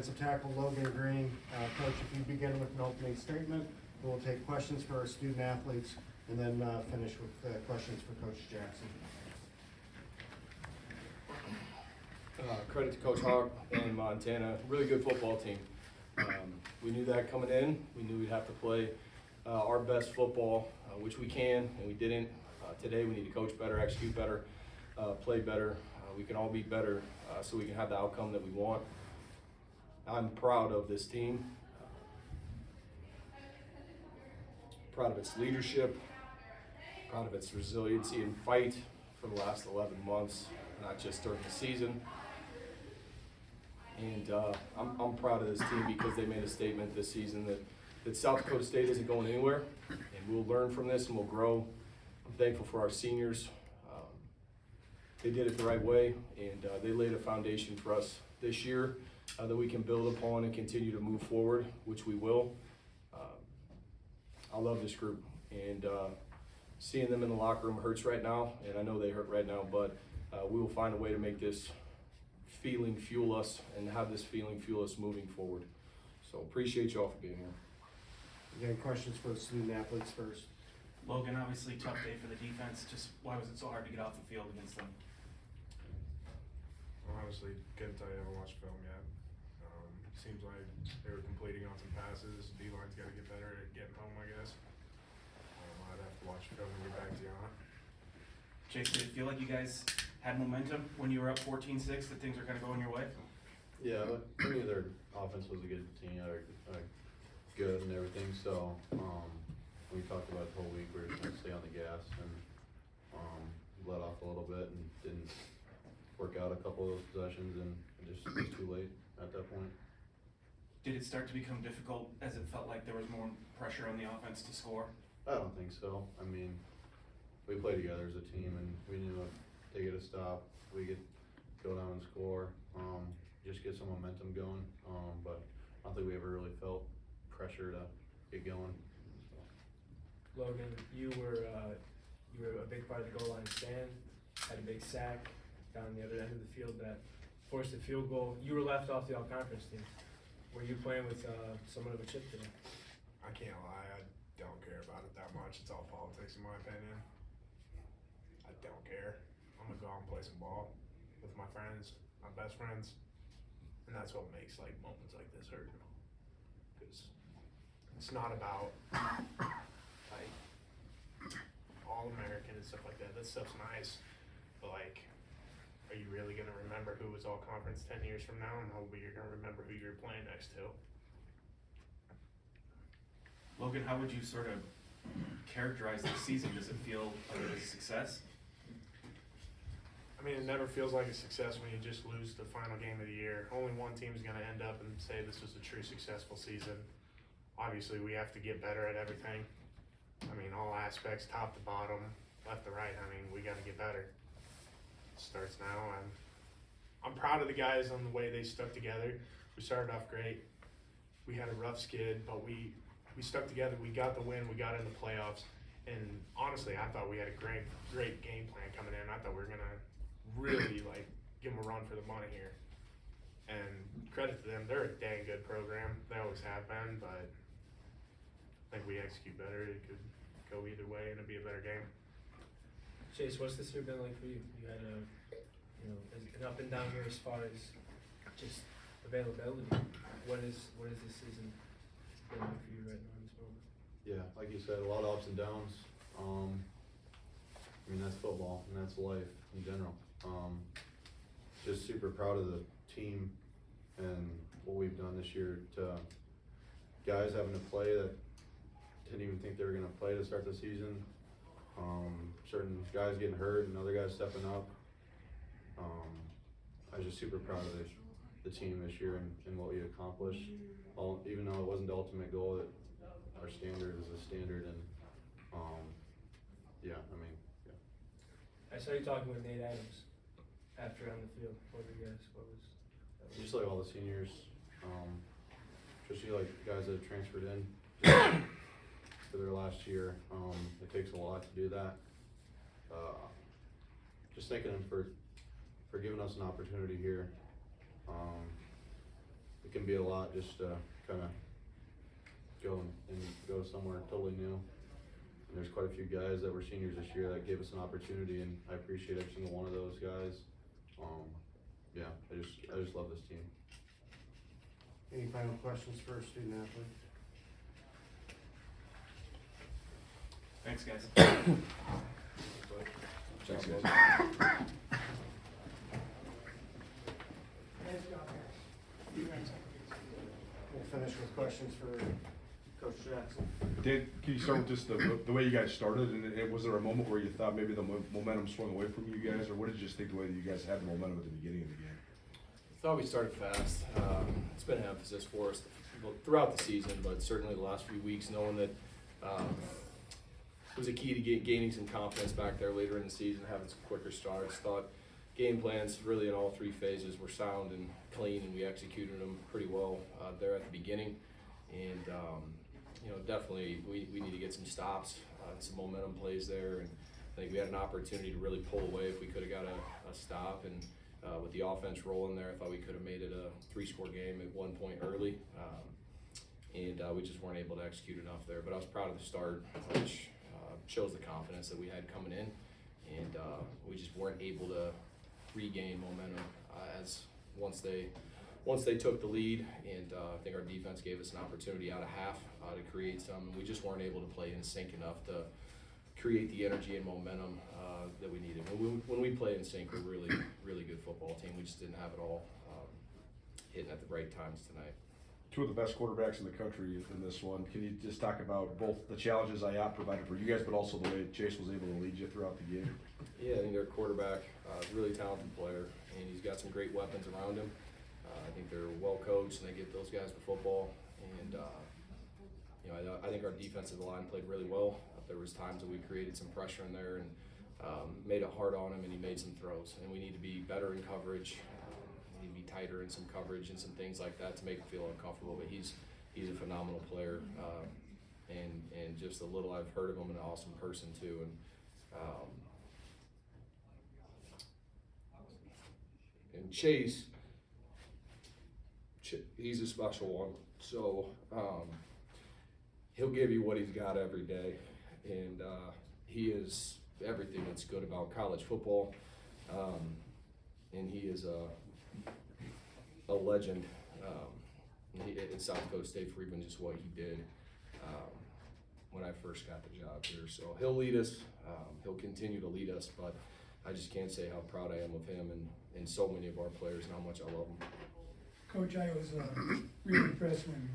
Defensive tackle Logan Green. Coach, if you begin with an opening statement, we'll take questions for our student athletes and then finish with questions for Coach Jackson. Credit to Coach Hawk and Montana. Really good football team. We knew that coming in. We knew we'd have to play our best football, which we can, and we didn't. Today we need to coach better, execute better, play better. We can all be better so we can have the outcome that we want. I'm proud of this team. Proud of its leadership, proud of its resiliency and fight for the last 11 months, not just during the season. And I'm proud of this team because they made a statement this season that South Dakota State isn't going anywhere, and we'll learn from this and we'll grow. I'm thankful for our seniors. They did it the right way, and they laid a foundation for us this year that we can build upon and continue to move forward, which we will. I love this group, and seeing them in the locker room hurts right now, and I know they hurt right now, but we will find a way to make this feeling fuel us and have this feeling fuel us moving forward. So appreciate y'all for being here. Again, questions for the student athletes first. Logan, obviously tough day for the defense. Just why was it so hard to get off the field against them? Honestly, couldn't tell you. I haven't watched film yet. Seems like they were completing on some passes. D-line's got to get better at getting home, I guess. I'd have to watch film and get back to you on it. Chase, did it feel like you guys had momentum when you were up 14-6, that things are kind of going your way? Yeah, but I mean, their offense was a good team, good and everything. So we talked about it the whole week. We were just gonna stay on the gas and let off a little bit and didn't work out a couple of those possessions, and it just was too late at that point. Did it start to become difficult as it felt like there was more pressure on the offense to score? I don't think so. I mean, we play together as a team, and we knew if they get a stop, we could go down and score, just get some momentum going. But I don't think we ever really felt pressure to get going. Logan, you were a big part of the goal line stand, had a big sack down the other end of the field that forced a field goal. You were left off the all-conference team. Were you playing with somewhat of a chip today? I can't lie. I don't care about it that much. It's all politics, in my opinion. I don't care. I'm gonna go out and play some ball with my friends, my best friends, and that's what makes like moments like this hurt. Because it's not about like All-American and stuff like that. That stuff's nice, but like, are you really gonna remember who was All-Conference 10 years from now, and hopefully you're gonna remember who you're playing next to? Logan, how would you sort of characterize this season? Does it feel like it was a success? I mean, it never feels like a success when you just lose the final game of the year. Only one team's going to end up and say this was a true successful season. Obviously, we have to get better at everything. I mean, all aspects, top to bottom, left to right. I mean, we got to get better. It starts now. I'm proud of the guys on the way they stuck together. We started off great. We had a rough skid, but we stuck together. We got the win. We got in the playoffs. And honestly, I thought we had a great game plan coming in. I thought we were going to really like give them a run for the money here, and credit to them. They're a dang good program. They always have been, but I think we execute better. It could go either way and it'd be a better game. Chase, what's this year been like for you? You had an up and down year as far as just availability. What is this season been like for you right now in this moment? Yeah, like you said, a lot of ups and downs. I mean, that's football and that's life in general. Just super proud of the team and what we've done this year. To guys having to play that didn't even think they were going to play to start the season. Certain guys getting hurt and other guys stepping up. I was just super proud of the team this year and what we accomplished. Even though it wasn't the ultimate goal, our standard is a standard, and yeah, I mean, yeah. I saw you talking with Nate Adams after on the field. What was Just like all the seniors, especially like guys that have transferred in for their last year. It takes a lot to do that. Just thanking them for giving us an opportunity here. it can be a lot just to kind of go and go somewhere totally new. And there's quite a few guys that were seniors this year that gave us an opportunity, and I appreciate every single one of those guys. Yeah, I just love this team. Any final questions for our student athlete? Thanks, guys. Thanks, guys. We'll finish with questions for Coach Jackson. Dan, can you start with just the way you guys started, and was there a moment where you thought maybe the momentum swung away from you guys, or what did you just think the way that you guys had the momentum at the beginning of the game? I thought we started fast. It's been an emphasis for us throughout the season, but certainly the last few weeks, knowing that it was a key to gaining some confidence back there later in the season, having some quicker starts. Thought game plans really in all three phases were sound and clean, and we executed them pretty well there at the beginning. And definitely we need to get some stops, some momentum plays there, and I think we had an opportunity to really pull away if we could have got a stop. And with the offense rolling there, I thought we could have made it a 3-score game at one point early, and we just weren't able to execute enough there. But I was proud of the start, which shows the confidence that we had coming in, and we just weren't able to regain momentum as once they took the lead. And I think our defense gave us an opportunity out of half to create some, and we just weren't able to play in sync enough to create the energy and momentum that we needed. When we play in sync, we're really, really good football team. We just didn't have it all hitting at the right times tonight. Two of the best quarterbacks in the country in this one. Can you just talk about both the challenges IOP provided for you guys, but also the way Chase was able to lead you throughout the game? Yeah, I think their quarterback, really talented player, and he's got some great weapons around him. I think they're well coached, and they get those guys the football. And I think our defensive line played really well. There was times that we created some pressure in there and made it hard on him, and he made some throws. And we need to be better in coverage. We need to be tighter in some coverage and some things like that to make him feel uncomfortable. But he's a phenomenal player, and just a little I've heard of him, an awesome person too. And Chase, he's a special one. So he'll give you what he's got every day, and he is everything that's good about college football, and he is a legend at South Dakota State for even just what he did when I first got the job here. So he'll lead us, he'll continue to lead us, but I just can't say how proud I am of him and so many of our players and how much I love them. Coach, I was really impressed when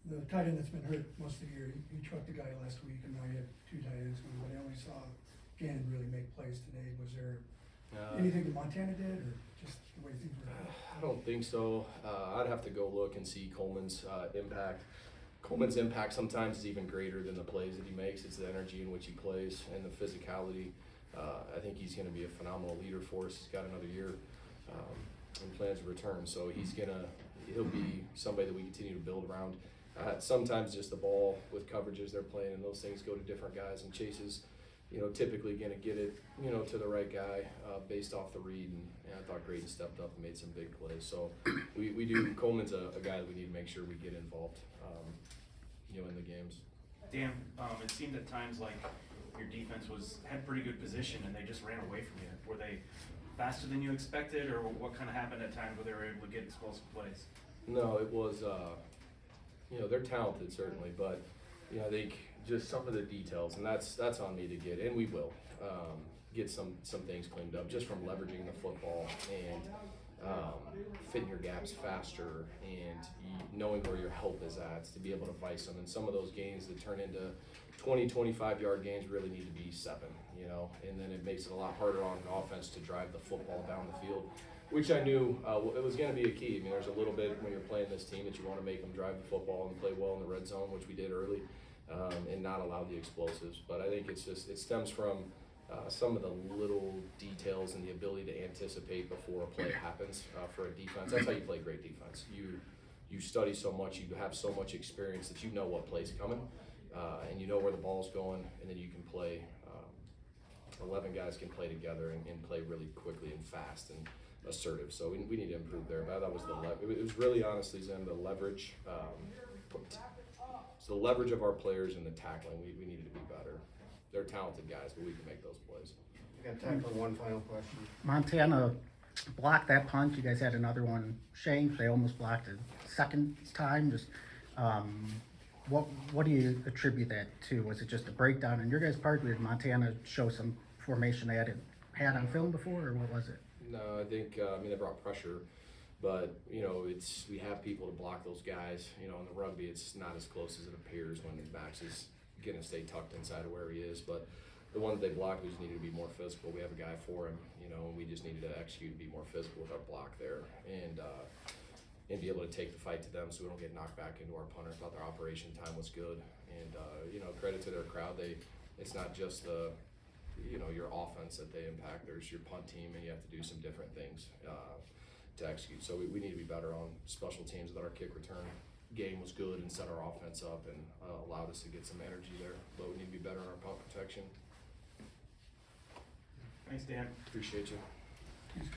the tight end that's been hurt most of the year, he trucked the guy last week, and now you have two tight ends, but I only saw Gannon really make plays today. Was there anything that Montana did, or just the way things were? I don't think so. I'd have to go look and see Coleman's impact. Coleman's impact sometimes is even greater than the plays that he makes. It's the energy in which he plays and the physicality. I think he's going to be a phenomenal leader for us. He's got another year and plans to return, so he'll be somebody that we continue to build around. Sometimes just the ball with coverages they're playing and those things go to different guys, and Chase is typically going to get it to the right guy based off the read, and I thought Graydon stepped up and made some big plays. So we do. Coleman's a guy that we need to make sure we get involved in the games. Dan, it seemed at times like your defense had pretty good position and they just ran away from you. Were they faster than you expected, or what kind of happened at times where they were able to get explosive plays? No, it was they're talented certainly, but I think just some of the details, and that's on me to get, and we will get some things cleaned up just from leveraging the football and fitting your gaps faster and knowing where your help is at to be able to vice them. And some of those gains that turn into 20-25 yard gains really need to be 7, and then it makes it a lot harder on offense to drive the football down the field, which I knew it was going to be a key. I mean, there's a little bit when you're playing this team that you want to make them drive the football and play well in the red zone, which we did early, and not allow the explosives. But I think it stems from some of the little details and the ability to anticipate before a play happens for a defense. That's how you play great defense. You study so much, you have so much experience that you know what play's coming, and you know where the ball's going, and then you can play. 11 guys can play together and play really quickly and fast, and assertive. So we need to improve there. But that was it was really honestly, Zim, the leverage. So the leverage of our players and the tackling, we needed to be better. They're talented guys, but we can make those plays. We got time for one final question. Montana blocked that punt. You guys had another one shanked. They almost blocked it second time. Just what do you attribute that to? Was it just a breakdown on your guys' part? Did Montana show some formation they hadn't had on film before, or what was it? No, I think they brought pressure, but we have people to block those guys. In the rugby, it's not as close as it appears when Max is gonna stay tucked inside of where he is. But the one that they blocked, we just needed to be more physical. We have a guy for him, and we just needed to execute and be more physical with our block there, and be able to take the fight to them so we don't get knocked back into our punter. Thought their operation time was good, and credit to their crowd. It's not just your offense that they impact. There's your punt team, and you have to do some different things to execute. So we need to be better on special teams. That our kick return game was good and set our offense up and allowed us to get some energy there. But we need to be better on our punt protection. Thanks, Dan. Appreciate you.